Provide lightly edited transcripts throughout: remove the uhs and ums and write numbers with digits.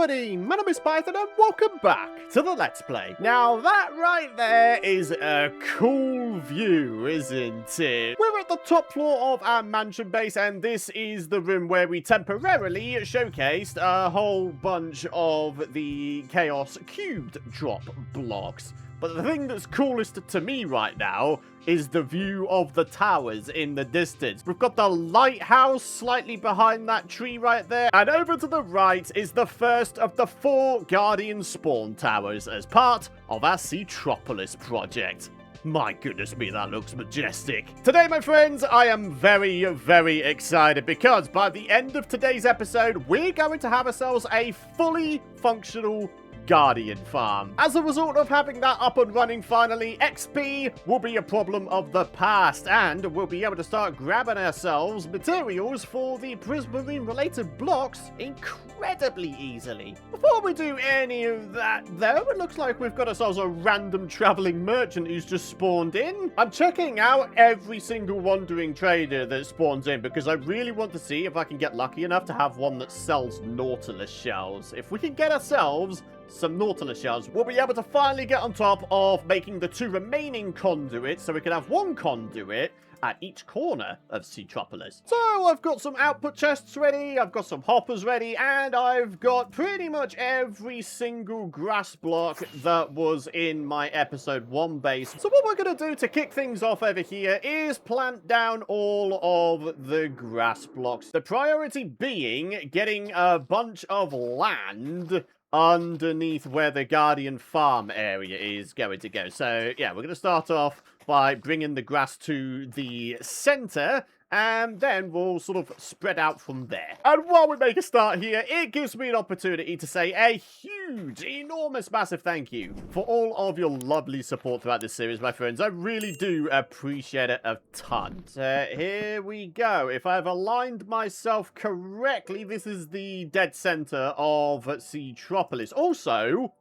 Prismarine, my name is Python and welcome back to the Let's Play. Now that right there is a cool view, isn't it? We're at the top floor of our mansion base and this is the room where we temporarily showcased a whole bunch of the Chaos Cubed drop blocks. But the thing that's coolest to me right now is the view of the towers in the distance. We've got the lighthouse slightly behind that tree right there. And over to the right is the first of the 4 Guardian spawn towers as part of our Seatropolis project. My goodness me, that looks majestic. Today, my friends, I am very, very excited because by the end of today's episode, we're going to have ourselves a fully functional Guardian farm. As a result of having that up and running finally, XP will be a problem of the past and we'll be able to start grabbing ourselves materials for the Prismarine related blocks incredibly easily. Before we do any of that though, it looks like we've got ourselves a random traveling merchant who's just spawned in. I'm checking out every single wandering trader that spawns in because I really want to see if I can get lucky enough to have one that sells Nautilus shells. If we can get ourselves some Nautilus shells, we'll be able to finally get on top of making the 2 remaining conduits so we can have 1 conduit at each corner of Seatropolis. So I've got some output chests ready, I've got some hoppers ready, and I've got pretty much every single grass block that was in my episode 1 base. So what we're going to do to kick things off over here is plant down all of the grass blocks. The priority being getting a bunch of land underneath where the Guardian farm area is going to go. So, yeah, we're going to start off by bringing the grass to the center, and then we'll sort of spread out from there. And while we make a start here, it gives me an opportunity to say a huge, enormous, massive thank you for all of your lovely support throughout this series, my friends. I really do appreciate it a ton. So here we go. If I've aligned myself correctly, this is the dead center of Seatropolis. Also,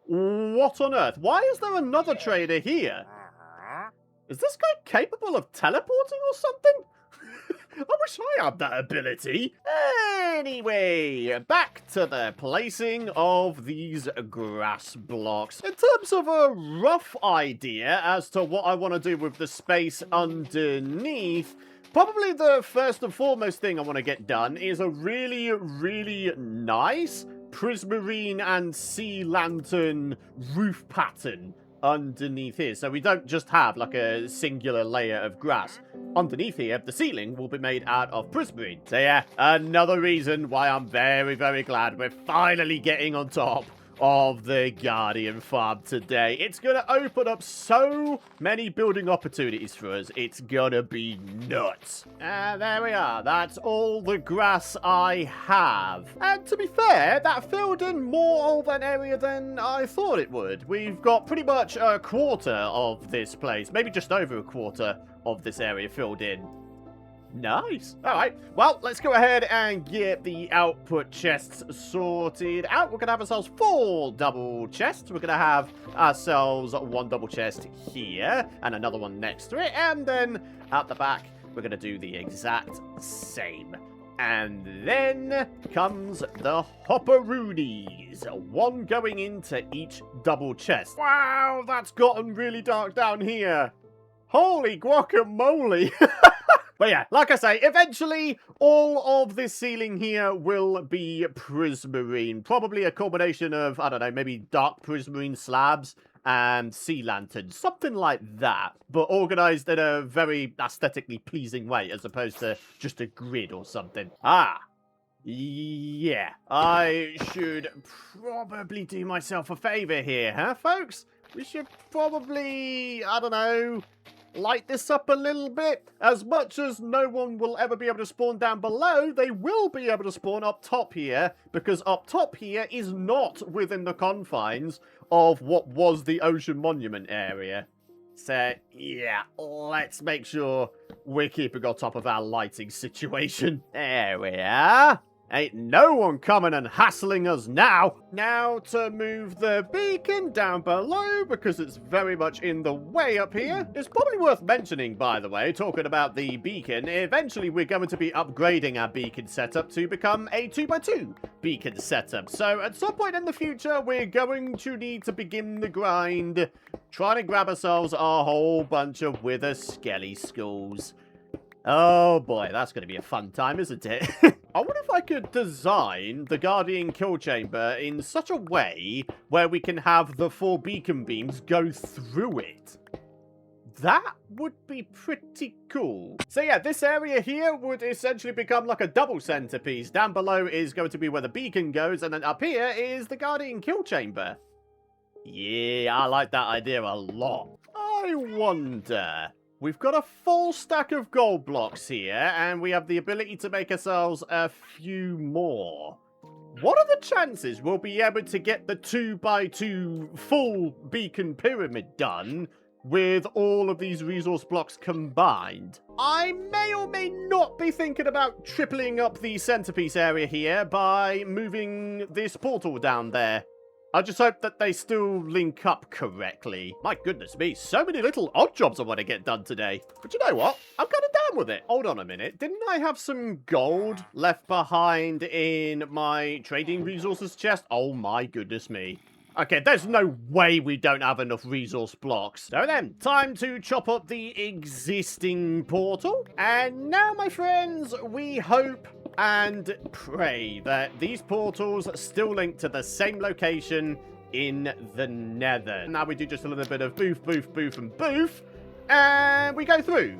what on earth? Why is there another trader here? Is this guy capable of teleporting or something? I wish I had that ability. Anyway, back to the placing of these grass blocks. In terms of a rough idea as to what I want to do with the space underneath, probably the first and foremost thing I want to get done is a really, really nice Prismarine and sea lantern roof pattern underneath here, so we don't just have like a singular layer of grass. Underneath here, the ceiling will be made out of Prismarine. So yeah, another reason why I'm very, very glad we're finally getting on top of the Guardian farm today. It's gonna open up so many building opportunities for us. It's gonna be nuts. And there we are. That's all the grass I have. And to be fair, that filled in more of an area than I thought it would. We've got pretty much a quarter of this place, maybe just over a quarter of this area filled in. Nice. All right. Well, let's go ahead and get the output chests sorted out. We're going to have ourselves 4 double chests. We're going to have ourselves 1 double chest here and another one next to it. And then out the back, we're going to do the exact same. And then comes the hopperoonies. 1 going into each double chest. Wow, that's gotten really dark down here. Holy guacamole. But yeah, like I say, eventually all of this ceiling here will be Prismarine. Probably a combination of, I don't know, maybe dark Prismarine slabs and sea lanterns. Something like that, but organized in a very aesthetically pleasing way as opposed to just a grid or something. Yeah, I should probably do myself a favor here, huh, folks? We should probably, I don't know, light this up a little bit. As much as no one will ever be able to spawn down below, they will be able to spawn up top here, because up top here is not within the confines of what was the Ocean Monument area. So, yeah, let's make sure we're keeping on top of our lighting situation. There we are. Ain't no one coming and hassling us now. Now to move the beacon down below because it's very much in the way up here. It's probably worth mentioning, by the way, talking about the beacon, eventually we're going to be upgrading our beacon setup to become a 2x2 beacon setup. So at some point in the future, we're going to need to begin the grind, trying to grab ourselves a whole bunch of wither skelly skulls. Oh boy, that's going to be a fun time, isn't it? I wonder if I could design the Guardian kill chamber in such a way where we can have the 4 beacon beams go through it. That would be pretty cool. So yeah, this area here would essentially become like a double centerpiece. Down below is going to be where the beacon goes, and then up here is the Guardian kill chamber. Yeah, I like that idea a lot. I wonder... We've got a full stack of gold blocks here, and we have the ability to make ourselves a few more. What are the chances we'll be able to get the 2x2 full beacon pyramid done with all of these resource blocks combined? I may or may not be thinking about tripling up the centerpiece area here by moving this portal down there. I just hope that they still link up correctly. My goodness me, so many little odd jobs I want to get done today. But you know what? I'm kind of down with it. Hold on a minute. Didn't I have some gold left behind in my trading resources chest? Oh my goodness me. Okay, there's no way we don't have enough resource blocks. So then, time to chop up the existing portal. And now, my friends, we hope and pray that these portals still link to the same location in the Nether. Now we do just a little bit of boof, boof, boof, and boof, and we go through.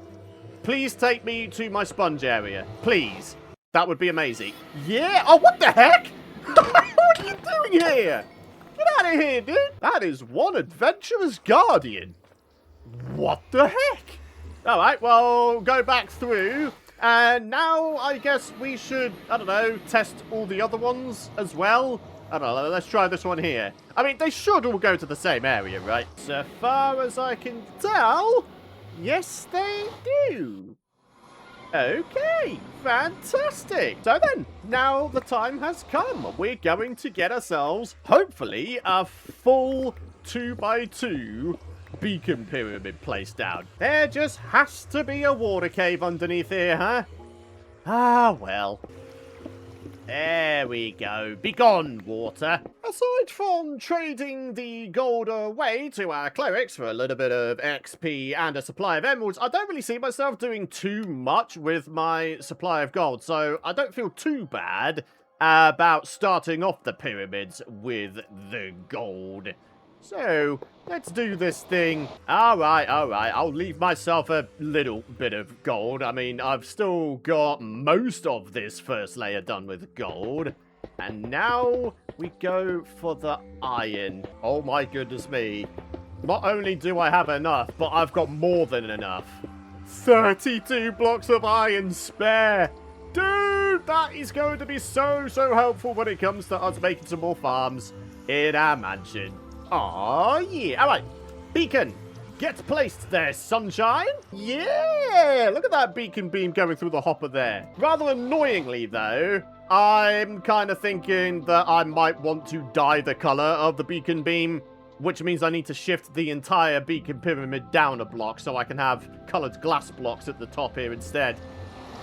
Please take me to my sponge area. Please. That would be amazing. Yeah? Oh, what the heck? What are you doing here? Get out of here, dude. That is one adventurous guardian. What the heck? All right, well, go back through. And now, I guess we should, I don't know, test all the other ones as well. I don't know, let's try this one here. I mean, they should all go to the same area, right? So far as I can tell, yes, they do. Okay, fantastic. So then, now the time has come. We're going to get ourselves, hopefully, a full 2x2 beacon pyramid placed down. There just has to be a water cave underneath here, huh? Ah, well. There we go. Be gone, water. Aside from trading the gold away to our clerics for a little bit of XP and a supply of emeralds, I don't really see myself doing too much with my supply of gold, so I don't feel too bad about starting off the pyramids with the gold. So, let's do this thing. Alright, I'll leave myself a little bit of gold. I mean, I've still got most of this first layer done with gold. And now, we go for the iron. Oh my goodness me. Not only do I have enough, but I've got more than enough. 32 blocks of iron spare. Dude, that is going to be so helpful when it comes to us making some more farms in our mansion. Aw, yeah. All right. Beacon, get placed there, sunshine. Yeah, look at that beacon beam going through the hopper there. Rather annoyingly, though, I'm kind of thinking that I might want to dye the color of the beacon beam, which means I need to shift the entire beacon pyramid down a block so I can have colored glass blocks at the top here instead.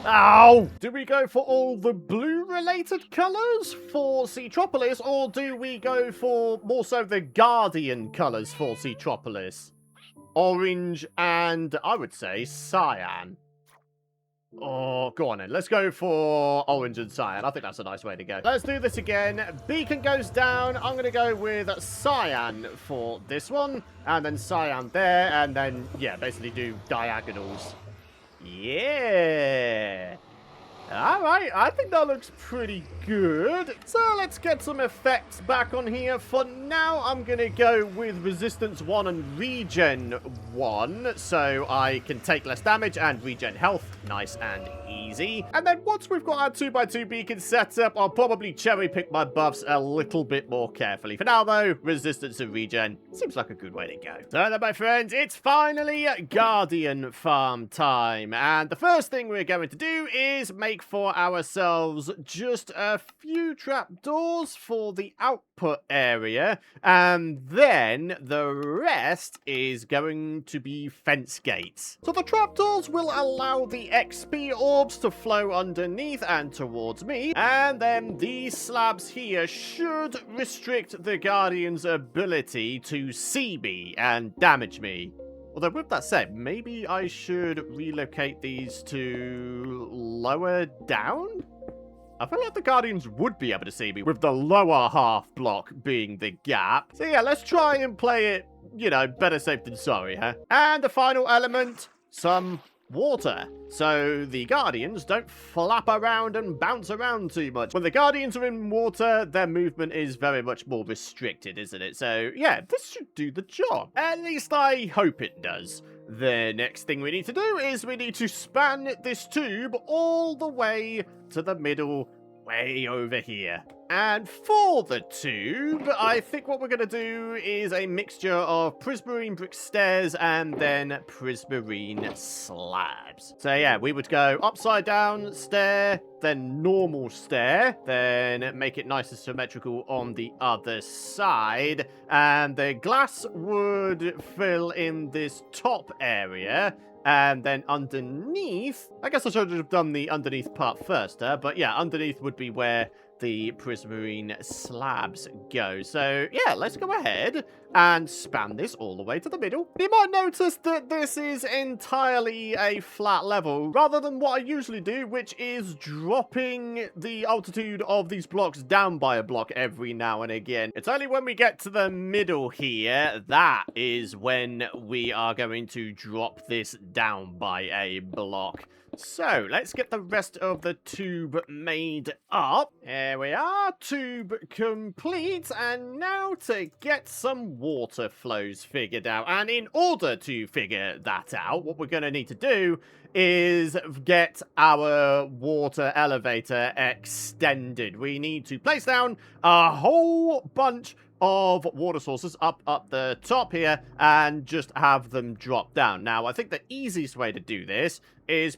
Ow! Do we go for all the blue-related colours for Seatropolis, or do we go for more so the Guardian colours for Seatropolis? Orange and, I would say, cyan. Oh, go on then. Let's go for orange and cyan. I think that's a nice way to go. Let's do this again. Beacon goes down. I'm going to go with cyan for this one, and then cyan there, and then, yeah, basically do diagonals. Yeah. Alright, I think that looks pretty good. So let's get some effects back on here. For now, I'm going to go with Resistance 1 and Regen 1, so I can take less damage and regen health. Nice and easy. And then once we've got our 2x2 beacon set up, I'll probably cherry pick my buffs a little bit more carefully. For now, though, resistance and regen seems like a good way to go. So then, my friends, it's finally Guardian farm time. And the first thing we're going to do is make for ourselves just a few trapdoors for the output area. And then the rest is going to be fence gates. So the trapdoors will allow the XP orbs to flow underneath and towards me. And then these slabs here should restrict the Guardian's ability to see me and damage me. Although, with that said, maybe I should relocate these to lower down? I feel like the Guardians would be able to see me, with the lower half block being the gap. So yeah, let's try and play it, you know, better safe than sorry, huh? And the final element, some water. So the Guardians don't flap around and bounce around too much. When the Guardians are in water, their movement is very much more restricted, isn't it? So yeah, this should do the job. At least I hope it does. The next thing we need to do is we need to span this tube all the way to the middle, way over here. And for the tube, I think what we're going to do is a mixture of prismarine brick stairs and then prismarine slabs. So yeah, we would go upside down stair, then normal stair, then make it nice and symmetrical on the other side. And the glass would fill in this top area. And then underneath, I guess I should have done the underneath part first, but yeah, underneath would be where the prismarine slabs go. So yeah, let's go ahead and span this all the way to the middle. You might notice that this is entirely a flat level, rather than what I usually do, which is dropping the altitude of these blocks down by a block every now and again. It's only when we get to the middle here, that is when we are going to drop this down by a block. So, let's get the rest of the tube made up. Here we are, tube complete, and now to get some water flows figured out. And in order to figure that out, what we're going to need to do is get our water elevator extended. We need to place down a whole bunch of water sources up the top here and just have them drop down. Now, I think the easiest way to do this is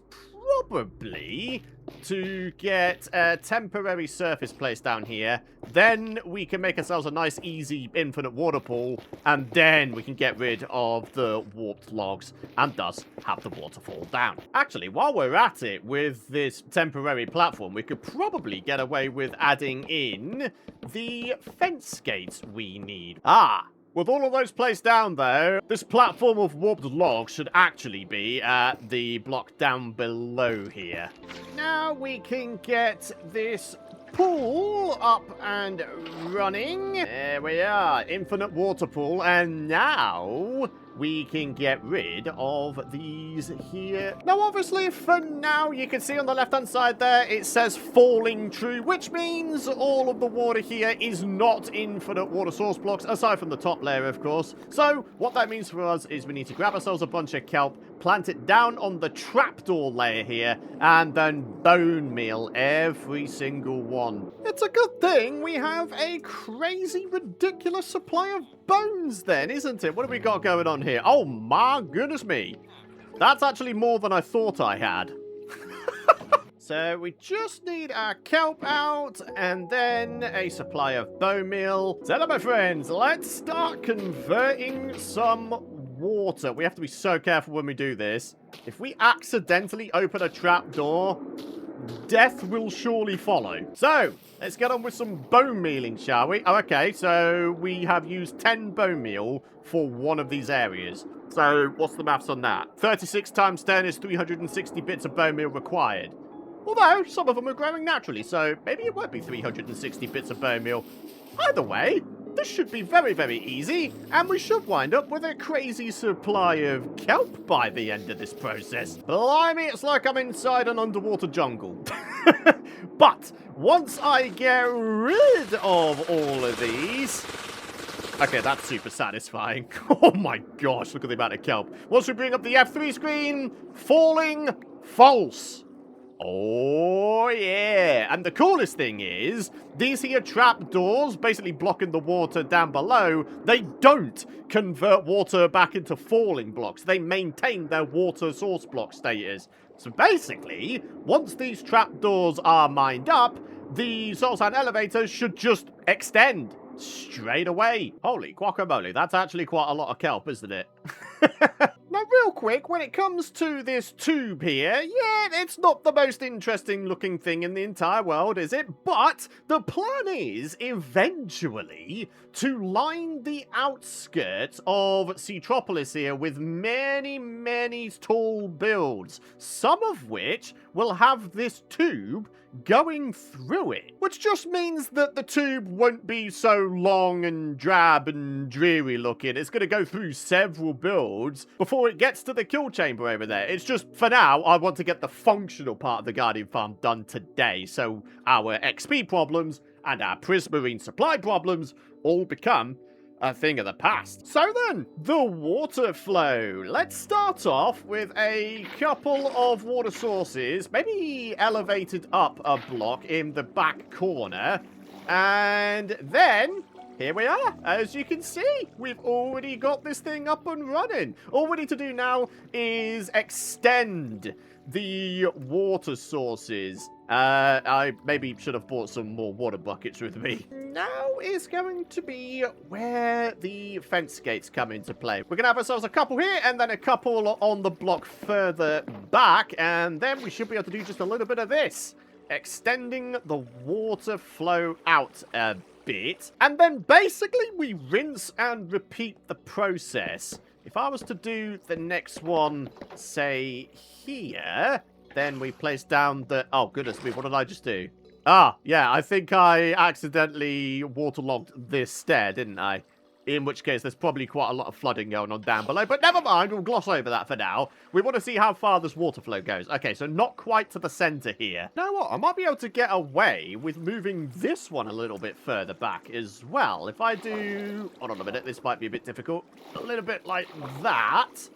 probably to get a temporary surface placed down here. Then we can make ourselves a nice, easy, infinite water pool. And then we can get rid of the warped logs and thus have the water fall down. Actually, while we're at it with this temporary platform, we could probably get away with adding in the fence gates we need. With all of those placed down, though, this platform of warped logs should actually be at the block down below here. Now we can get this pool up and running. There we are, infinite water pool, and now we can get rid of these here. Now, obviously, for now, you can see on the left-hand side there, it says falling true, which means all of the water here is not infinite water source blocks, aside from the top layer, of course. So, what that means for us is we need to grab ourselves a bunch of kelp, plant it down on the trapdoor layer here, and then bone meal every single one. It's a good thing we have a crazy, ridiculous supply of bones then, isn't it? What have we got going on here? Oh my goodness me. That's actually more than I thought I had. So we just need our kelp out and then a supply of bone meal. So my friends, let's start converting some water. We have to be so careful when we do this. If we accidentally open a trap door, death will surely follow. So, let's get on with some bone mealing, shall we? Oh, okay, so we have used 10 bone meal for one of these areas. So, what's the maths on that? 36 times 10 is 360 bits of bone meal required. Although, some of them are growing naturally, so maybe it won't be 360 bits of bone meal. Either way, this should be very, very easy, and we should wind up with a crazy supply of kelp by the end of this process. Blimey, it's like I'm inside an underwater jungle. But once I get rid of all of these... Okay, that's super satisfying. Oh my gosh, look at the amount of kelp. Once we bring up the F3 screen, falling false. Oh, yeah. And the coolest thing is, these here trap doors, basically blocking the water down below, they don't convert water back into falling blocks. They maintain their water source block status. So basically, once these trap doors are mined up, the soul sand elevators should just extend straight away. Holy guacamole, that's actually quite a lot of kelp, isn't it? Now, real quick, when it comes to this tube here, yeah, it's not the most interesting looking thing in the entire world, is it? But the plan is, eventually, to line the outskirts of Seatropolis here with many, many tall builds, some of which will have this tube going through it, which just means that the tube won't be so long and drab and dreary looking. It's going to go through several builds before it gets to the kill chamber over there. It's just, for now, I want to get the functional part of the Guardian Farm done today, so our XP problems and our Prismarine supply problems all become a thing of the past. So then, the water flow. Let's start off with a couple of water sources, maybe elevated up a block in the back corner. And then, here we are. As you can see, we've already got this thing up and running. All we need to do now is extend the water sources. I maybe should have bought some more water buckets with me. Now is going to be where the fence gates come into play. We're going to have ourselves a couple here and then a couple on the block further back. And then we should be able to do just a little bit of this. Extending the water flow out a bit. And then basically we rinse and repeat the process. If I was to do the next one, say here, then we place down the... Oh, goodness me, what did I just do? Ah, yeah, I think I accidentally waterlogged this stair, didn't I? In which case, there's probably quite a lot of flooding going on down below. But never mind, we'll gloss over that for now. We want to see how far this water flow goes. Okay, so not quite to the center here. You know what? I might be able to get away with moving this one a little bit further back as well. If I do... Hold on a minute, this might be a bit difficult. A little bit like that.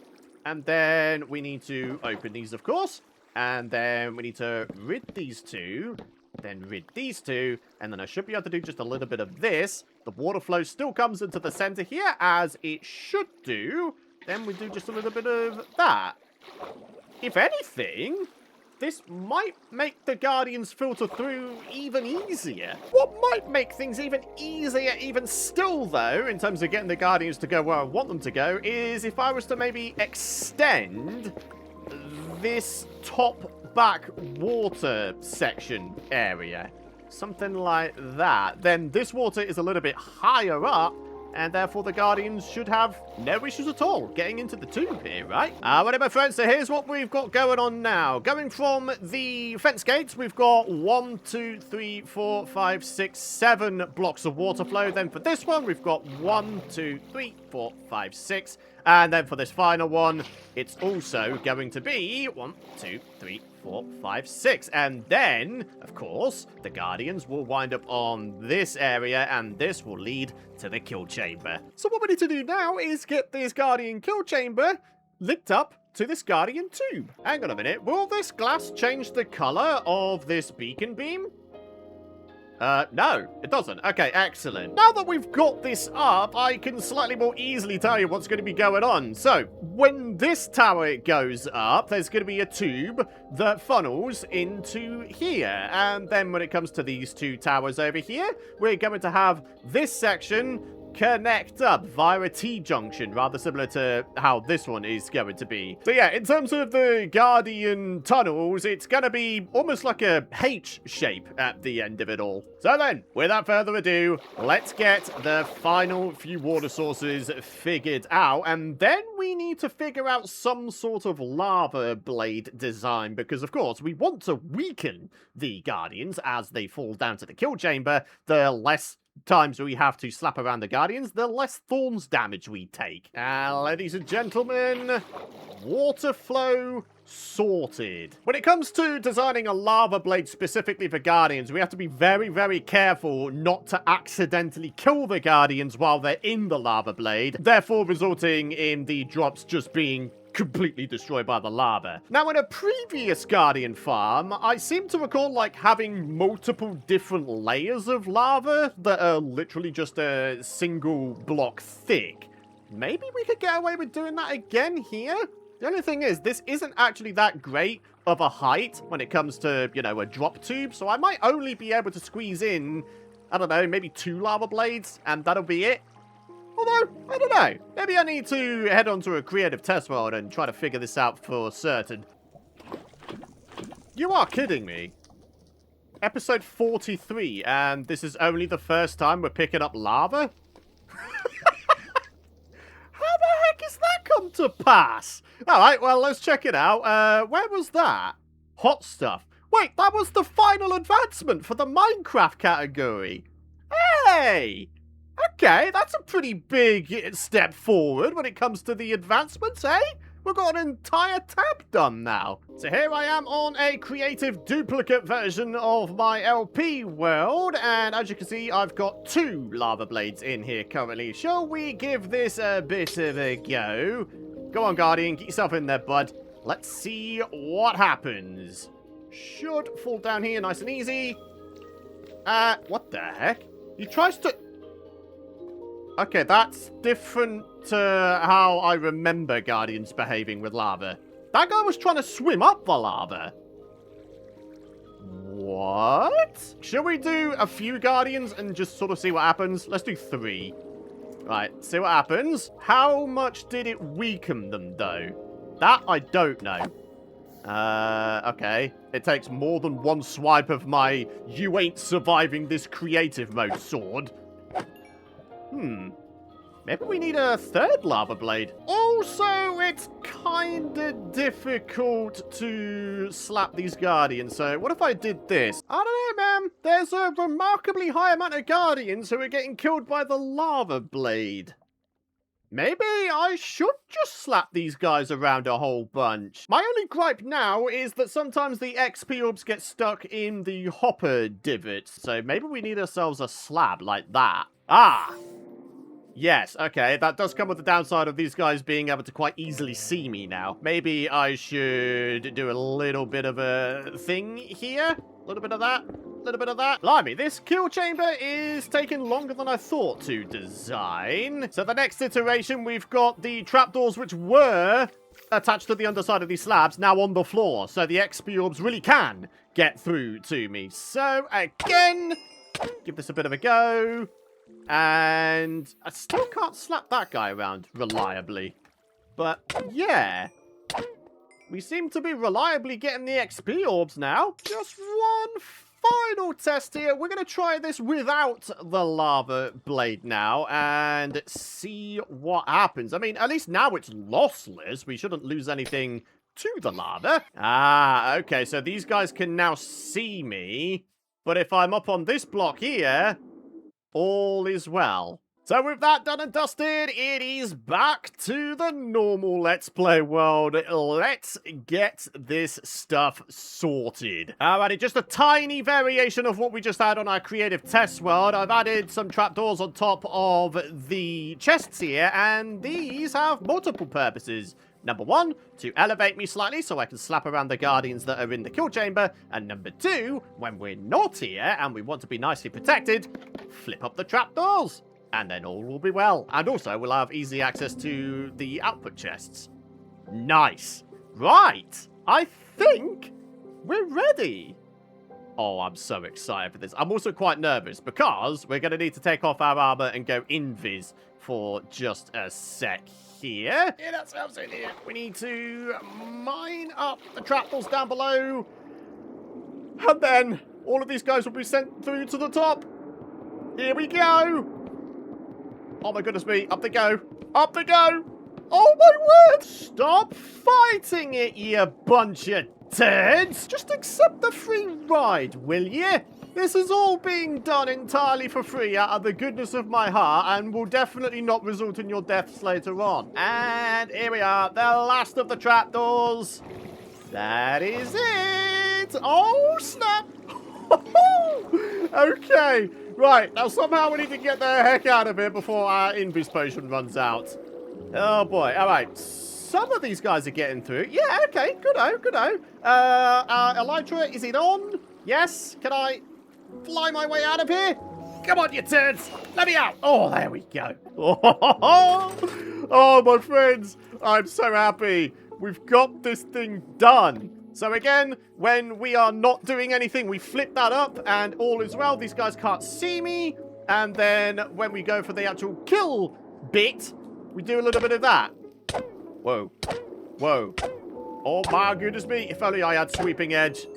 And then we need to open these, of course. And then we need to rid these two. Then rid these two, and then I should be able to do just a little bit of this. The water flow still comes into the center here, as it should do. Then we do just a little bit of that. If anything, this might make the Guardians filter through even easier. What might make things even easier, even still, though, in terms of getting the Guardians to go where I want them to go, is if I was to maybe extend this top back water section area. Something like that. Then this water is a little bit higher up, and therefore the Guardians should have no issues at all getting into the tube here, right? Alright, my friends, so here's what we've got going on now. Going from the fence gates, we've got 1, 2, 3, 4, 5, 6, 7 blocks of water flow. Then for this one, we've got 1, 2, 3, 4, 5, 6. And then for this final one, it's also going to be 1, 2, 3, 4, 5, 6. And then, of course, the Guardians will wind up on this area, and this will lead to the kill chamber. So what we need to do now is get this Guardian kill chamber linked up to this Guardian tube. Hang on a minute. Will this glass change the color of this beacon beam? No, it doesn't. Okay, excellent. Now that we've got this up, I can slightly more easily tell you what's going to be going on. So, when this tower goes up, there's going to be a tube that funnels into here. And then when it comes to these two towers over here, we're going to have this section connect up via a T-junction, rather similar to how this one is going to be. So yeah, in terms of the Guardian tunnels, it's going to be almost like a H shape at the end of it all. So then, without further ado, let's get the final few water sources figured out, and then we need to figure out some sort of lava blade design, because of course, we want to weaken the Guardians as they fall down to the kill chamber. The less times we have to slap around the Guardians, the less thorns damage we take. Ladies and gentlemen, water flow sorted. When it comes to designing a lava blade specifically for Guardians, we have to be very, very careful not to accidentally kill the Guardians while they're in the lava blade, therefore resulting in the drops just being completely destroyed by the lava. Now, in a previous Guardian farm, I seem to recall, like, having multiple different layers of lava that are literally just a single block thick. Maybe we could get away with doing that again here? The only thing is, this isn't actually that great of a height when it comes to, you know, a drop tube, so I might only be able to squeeze in, I don't know, maybe 2 lava blades, and that'll be it. Although, I don't know, maybe I need to head on to a creative test world and try to figure this out for certain. You are kidding me. Episode 43, and this is only the first time we're picking up lava? How the heck has that come to pass? Alright, well, let's check it out. Where was that? Hot stuff. Wait, that was the final advancement for the Minecraft category. Hey! Okay, that's a pretty big step forward when it comes to the advancements, eh? We've got an entire tab done now. So here I am on a creative duplicate version of my LP world, and as you can see, I've got 2 lava blades in here currently. Shall we give this a bit of a go? Go on, Guardian, get yourself in there, bud. Let's see what happens. Should fall down here nice and easy. What the heck? He tries to... Okay, that's different to how I remember Guardians behaving with lava. That guy was trying to swim up the lava. What? Should we do a few Guardians and just sort of see what happens? Let's do 3. Right, see what happens. How much did it weaken them, though? That I don't know. Okay. It takes more than 1 swipe of my you ain't surviving this creative mode sword. Maybe we need a 3rd lava blade. Also, it's kind of difficult to slap these Guardians, so what if I did this? I don't know, man. There's a remarkably high amount of Guardians who are getting killed by the lava blade. Maybe I should just slap these guys around a whole bunch. My only gripe now is that sometimes the XP orbs get stuck in the hopper divots, so maybe we need ourselves a slab like that. Ah! Yes, okay, that does come with the downside of these guys being able to quite easily see me now. Maybe I should do a little bit of a thing here. A little bit of that. A little bit of that. Blimey, this kill chamber is taking longer than I thought to design. So the next iteration, we've got the trapdoors which were attached to the underside of these slabs now on the floor. So the XP orbs really can get through to me. So again, give this a bit of a go. And I still can't slap that guy around reliably. But yeah, we seem to be reliably getting the XP orbs now. Just one final test here. We're going to try this without the lava blade now and see what happens. I mean, at least now it's lossless. We shouldn't lose anything to the lava. Ah, okay, so these guys can now see me. But if I'm up on this block here, all is well. So with that done and dusted, it is back to the normal Let's Play world. Let's get this stuff sorted. Alrighty, just a tiny variation of what we just had on our creative test world. I've added some trapdoors on top of the chests here, and these have multiple purposes. Number 1, to elevate me slightly so I can slap around the Guardians that are in the kill chamber. And number 2, when we're not here and we want to be nicely protected, flip up the trapdoors. And then all will be well. And also, we'll have easy access to the output chests. Nice. Right. I think we're ready. Oh, I'm so excited for this. I'm also quite nervous because we're going to need to take off our armor and go invis for just a sec here. Get ourselves in here. We need to mine up the trapdoors down below. And then all of these guys will be sent through to the top. Here we go. Oh my goodness me. Up they go. Up they go. Oh my word. Stop fighting it, you bunch of turds. Just accept the free ride, will you? This is all being done entirely for free out of the goodness of my heart and will definitely not result in your deaths later on. And here we are, the last of the trapdoors. That is it. Oh, snap. Okay, right. Now somehow we need to get the heck out of here before our invis potion runs out. Oh boy. All right. some of these guys are getting through. Yeah, okay, good-o, good-o. Elytra, is it on? Yes, can I fly my way out of here? Come on, you turds, let me out. Oh, there we go. Oh, my friends, I'm so happy. We've got this thing done. So again, when we are not doing anything, we flip that up and all is well. These guys can't see me. And then when we go for the actual kill bit, we do a little bit of that. Whoa. Whoa. Oh my goodness me. If only I had sweeping edge.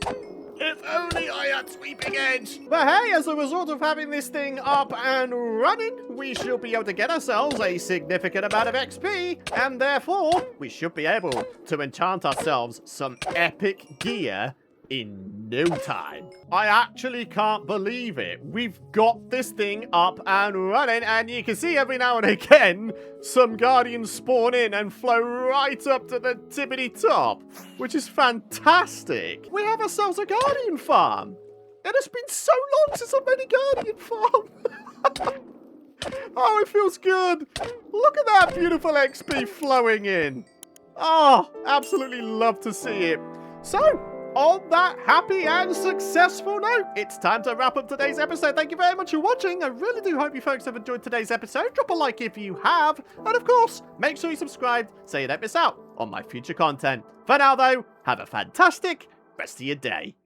If only I had sweeping edge. But hey, as a result of having this thing up and running, we should be able to get ourselves a significant amount of XP. And therefore, we should be able to enchant ourselves some epic gear in no time. I actually can't believe it. We've got this thing up and running, and you can see every now and again some guardians spawn in and flow right up to the tippity top, which is fantastic. We have ourselves a guardian farm. It has been so long since I've made a guardian farm. Oh, it feels good. Look at that beautiful XP flowing in. Oh, absolutely love to see it. So, on that happy and successful note, it's time to wrap up today's episode. Thank you very much for watching. I really do hope you folks have enjoyed today's episode. Drop a like if you have. And of course, make sure you subscribe so you don't miss out on my future content. For now, though, have a fantastic rest of your day.